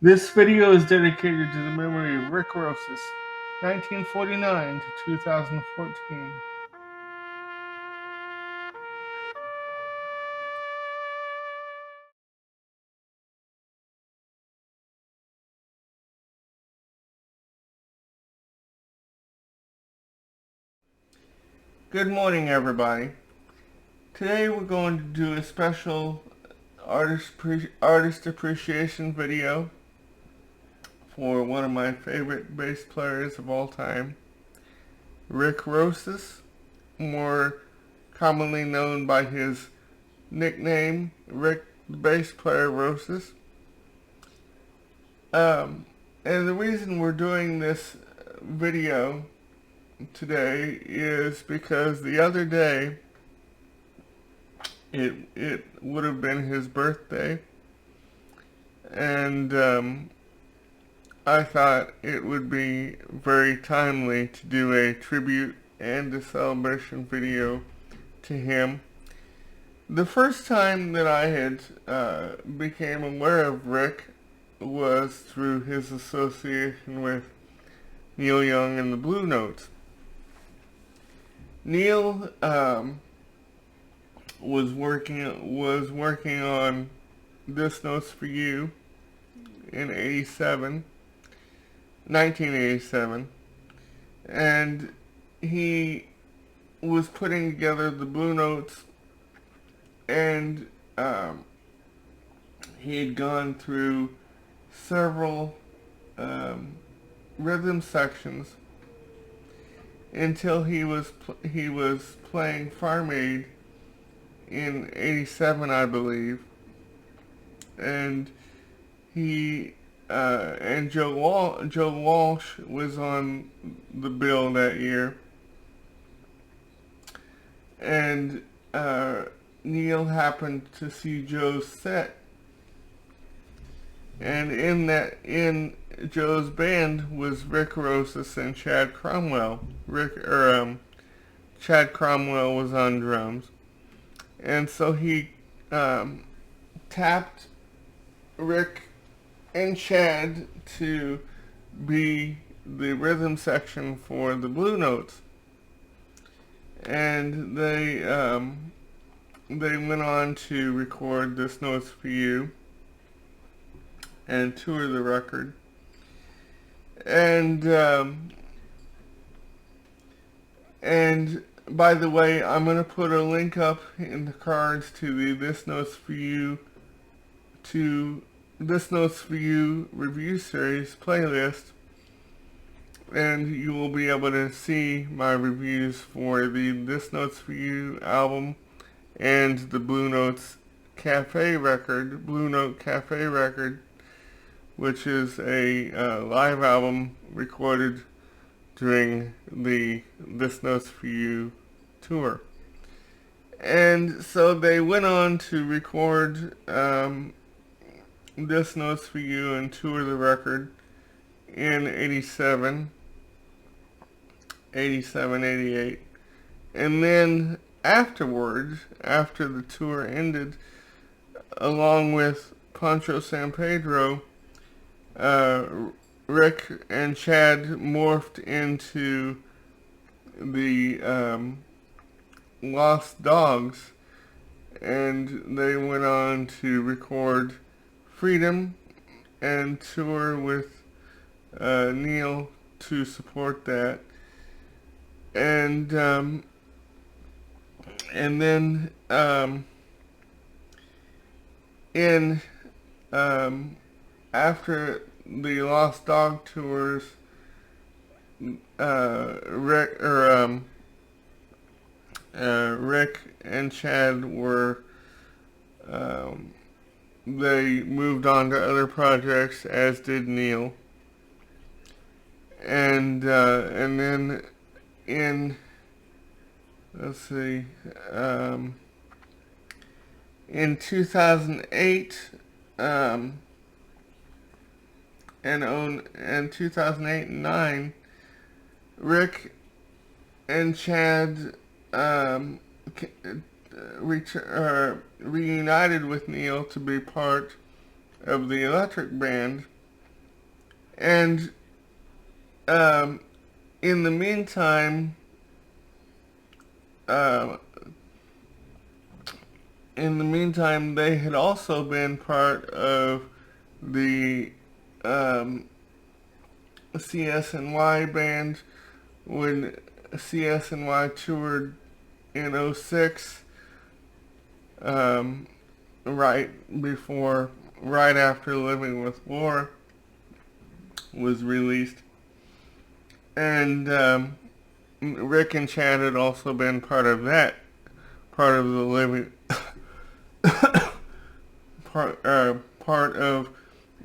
This video is dedicated to the memory of Rick Rosas, 1949 to 2014. Good morning, everybody. Today we're going to do a special artist appreciation video for one of my favorite bass players of all time, Rick Rosas, more commonly known by his nickname, Rick the Bass Player Rosas. And the reason we're doing this video today is because the other day it would have been his birthday, and I thought it would be very timely to do a tribute and a celebration video to him. The first time that I had became aware of Rick was through his association with Neil Young and the Blue Notes. Neil was working on This Note's for You in 1987, and he was putting together the Blue Notes, and he had gone through several rhythm sections until he was playing Farm Aid in 87, I believe, and he and Joe Walsh was on the bill that year, and Neil happened to see Joe's set, and in Joe's band was Rick Rosas and Chad Cromwell. Chad Cromwell was on drums, and so he tapped Rick and Chad to be the rhythm section for the Blue Notes, and they went on to record This Note's for You and tour the record. And by the way, I'm going to put a link up in the cards to the This Note's for You review series playlist, and you will be able to see my reviews for the This Note's for You album and the Blue Note Cafe record, which is a live album recorded during the This Note's for You tour. And so they went on to record This Note's for You and tour the record in 88. And then afterwards, after the tour ended, along with Pancho San Pedro, Rick and Chad morphed into the Lost Dogs, and they went on to record Freedom and tour with Neil to support that, and then after the Lost Dog tours, Rick and Chad were they moved on to other projects, as did Neil, and then in in 2008. And 2008 and 9, Rick and Chad reunited with Neil to be part of the Electric Band, And um, in the meantime, uh, they had also been part of the um, CSNY band when CSNY toured in '06, right after Living with War was released. And Rick and Chad had also been part of the Living, part of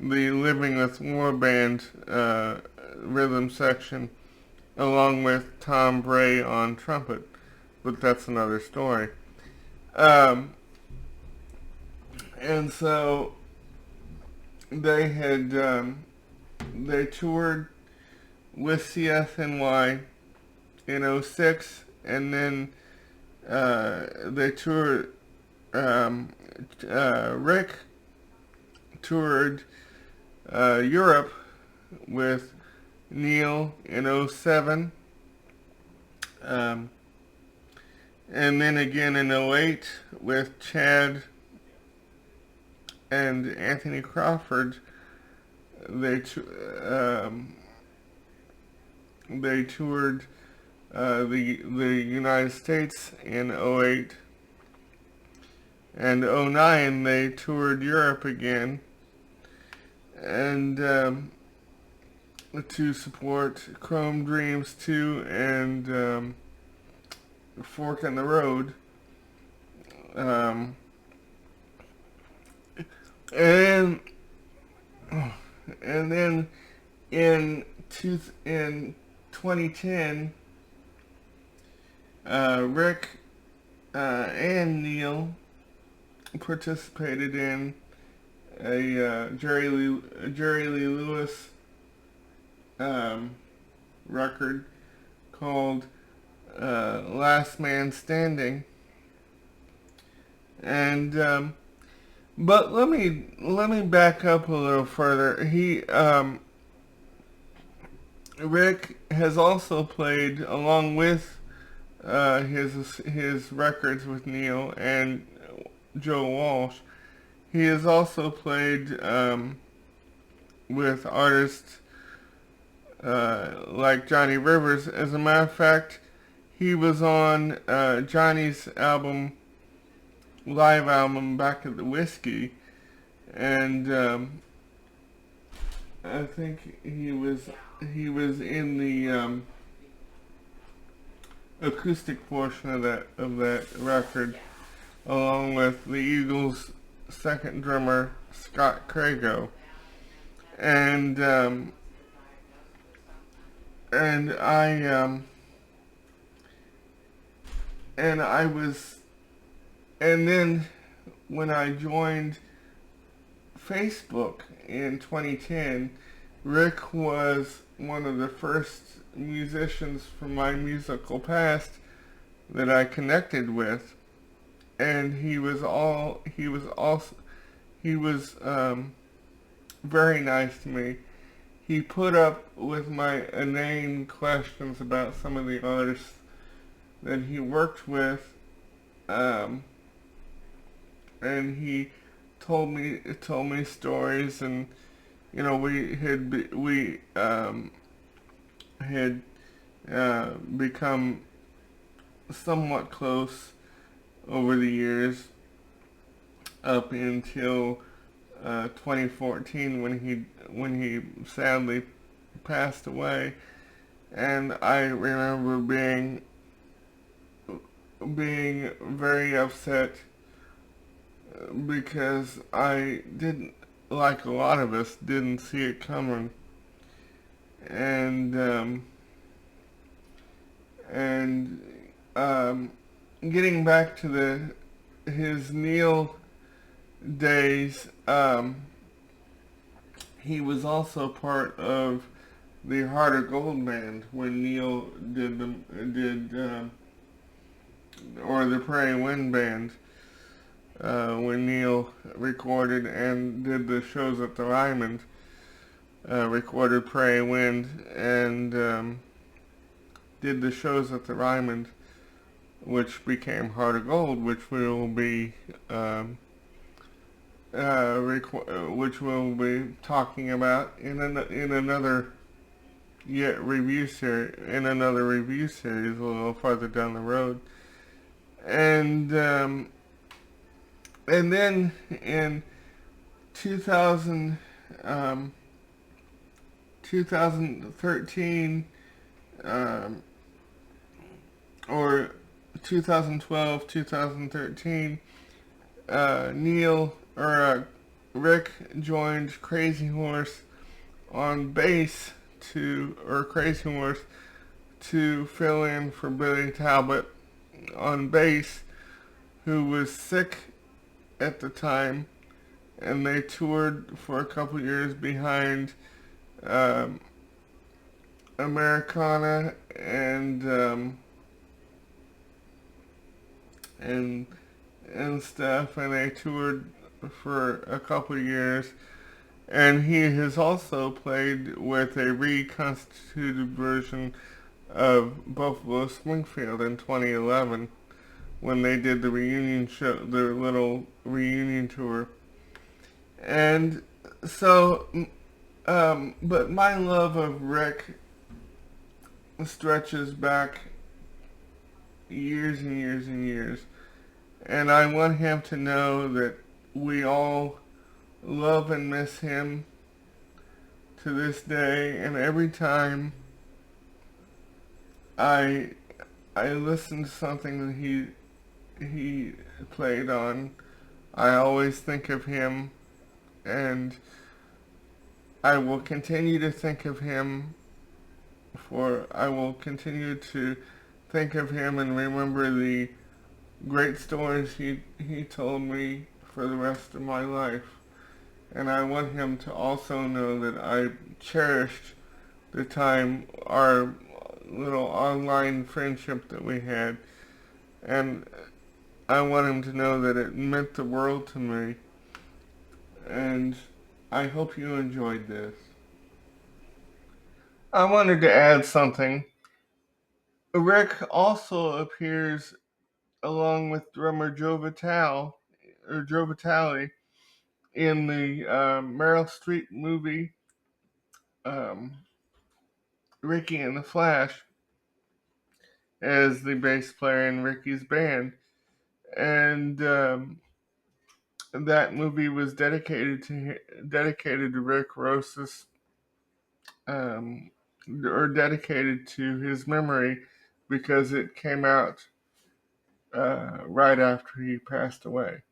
the Living with War band rhythm section, along with Tom Bray on trumpet. But that's another story. Um, and so they had they toured with CSNY in '06, and then they toured. Rick toured Europe with Neil in '07, and then again in '08 with Chad and Anthony Crawford. They toured the United States in '08, and '09 they toured Europe again, and to support Chrome Dreams 2 and Fork in the Road. And then in 2010, Rick and Neil participated in a Jerry Lee Lewis record called Last Man Standing. And but let me back up a little further. Rick has also played, along with his records with Neil and Joe Walsh. He has also played with artists like Johnny Rivers. As a matter of fact, he was on Johnny's live album, Back at the Whiskey, and I think he was in the acoustic portion of that record, along with the Eagles' second drummer, Scott Crago. And then when I joined Facebook in 2010, Rick was one of the first musicians from my musical past that I connected with, and he was very nice to me. He put up with my inane questions about some of the artists that he worked with, and he told me stories, and we had become somewhat close over the years, up until 2014 when he sadly passed away. And I remember being very upset because I didn't, like a lot of us, didn't see it coming. And getting back to his Neil days, he was also part of the Heart of Gold band when Neil or the Prairie Wind band, when Neil recorded and did the shows at the Ryman. recorded Pray Wind and did the shows at the Ryman, which became Heart of Gold, which will be which we'll be talking about in another review series a little farther down the road, and then in 2000 um, 2013 or 2012 2013 Rick joined Crazy Horse on bass Crazy Horse to fill in for Billy Talbot on bass, who was sick at the time, and they toured for a couple years behind Americana and stuff, and they toured for a couple years. And he has also played with a reconstituted version of Buffalo Springfield in 2011 when they did the reunion show, their little reunion tour. And so, but my love of Rick stretches back years and years and years. And I want him to know that we all love and miss him to this day. And every time I listen to something that he played on, I always think of him, and I will continue to think of him I will continue to think of him and remember the great stories he told me for the rest of my life. And I want him to also know that I cherished the time, our little online friendship that we had. And I want him to know that it meant the world to me. And I hope you enjoyed this. I wanted to add something. Rick also appears along with drummer Joe Vitale in the Meryl Streep movie Ricky and the Flash as the bass player in Ricky's band. And that movie was dedicated to Rick Rosas, or dedicated to his memory, because it came out right after he passed away.